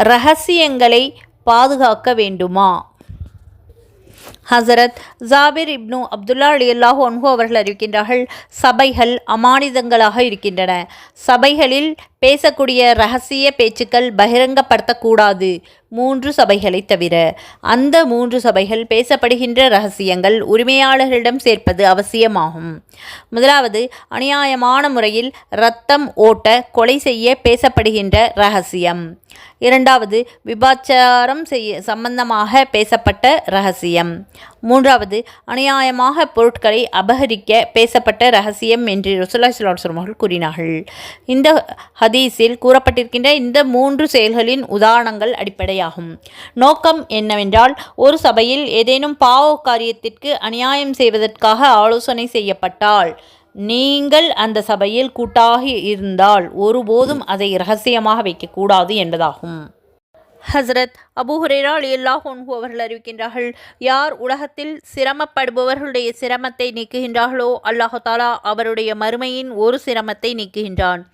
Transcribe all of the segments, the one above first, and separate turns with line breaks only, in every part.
இரகசியங்களை பாதுகாக்க வேண்டுமா? ஹசரத் ஜாபிர் இப்னு அப்துல்லா ரலியல்லாஹு அன்ஹு அவர்கள் அறிவிக்கின்றார்கள், சபைகள் அமானிதங்களாக இருக்கின்றன. சபைகளில் பேசக்கூடிய இரகசிய பேச்சுக்கள் பகிரங்கப்படுத்தக்கூடாது, 3 சபைகளை தவிர. அந்த 3 சபைகள் பேசப்படுகின்ற இரகசியங்கள் உரிமையாளர்களிடம் சேர்ப்பது அவசியமாகும். முதலாவது, அநியாயமான முறையில் இரத்தம் ஓட்ட கொலை செய்ய பேசப்படுகின்ற இரகசியம். இரண்டாவது, விபச்சாரம் சம்பந்தமாக பேசப்பட்ட இரகசியம். மூன்றாவது, அநியாயமாக பொருட்களை அபகரிக்க பேசப்பட்ட இரகசியம் என்று ரசூலுல்லாஹி ஸல்லல்லாஹு அலைஹி வஸல்லம் அவர்கள் கூறினார்கள். இந்த ஹதீஸில் கூறப்பட்டிருக்கின்ற இந்த 3 செயல்களின் உதாரணங்கள் அடிப்படையாகும். நோக்கம் என்னவென்றால், ஒரு சபையில் ஏதேனும் பாவ காரியத்திற்கு அநியாயம் செய்வதற்காக ஆலோசனை செய்யப்பட்டால், நீங்கள் அந்த சபையில் கூட்டாக இருந்தால் ஒருபோதும் அதை இரகசியமாக வைக்கக்கூடாது என்பதாகும். ஹசரத் அபூ ஹுரைரா ரலியல்லாஹு அன்ஹு அவர்கள் அறிவிக்கின்றார்கள், யார் உலகத்தில் சிரமப்படுபவர்களுடைய சிரமத்தை நீக்குகின்றார்களோ அல்லாஹ் தஆலா அவருடைய மறுமையின் ஒரு சிரமத்தை நீக்குகின்றான்.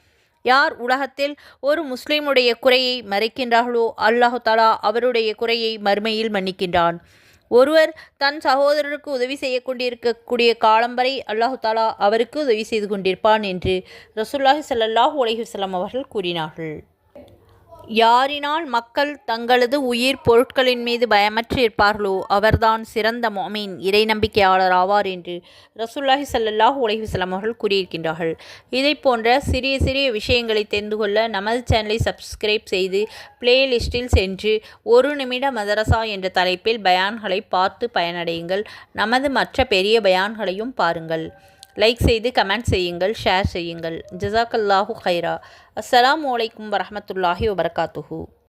யார் உலகத்தில் ஒரு முஸ்லிமுடைய குறையை மறைக்கின்றார்களோ அல்லாஹ் தஆலா அவருடைய குறையை மறுமையில் மன்னிக்கின்றான். ஒருவர் தன் சகோதரருக்கு உதவி செய்ய கொண்டிருக்கக்கூடிய காலம் வரை அல்லாஹு தாலா அவருக்கு உதவி செய்து கொண்டிருப்பான் என்று ரசூலுல்லாஹி ஸல்லல்லாஹு அலைஹி வஸல்லம் அவர்கள் கூறினார்கள். யாரினால் மக்கள் தங்களது உயிர் பொருட்களின் மீது பயமற்று இருப்பார்களோ அவர்தான் சிறந்த முஃமின் இறை நம்பிக்கையாளர் ஆவார் என்று ரசூலுல்லாஹி ஸல்லல்லாஹு அலைஹி வஸல்லம் அவர்கள் கூறியிருக்கின்றார்கள். இதை போன்ற சிறிய சிறிய விஷயங்களை தெரிந்து கொள்ள நமது சேனலை சப்ஸ்கிரைப் செய்து பிளேலிஸ்டில் சென்று 1 நிமிட மதரசா என்ற தலைப்பில் பயான்களை பார்த்து பயனடையுங்கள். நமது மற்ற பெரிய பயான்களையும் பாருங்கள். லைக் செய்து கமெண்ட் செய்யுங்கள், ஷேர் செய்யுங்கள். ஜஸாக்கல்லாஹு கைரா. அஸ்ஸலாமு அலைக்கும் வரஹ்மத்துல்லாஹி வபரகாத்துஹு.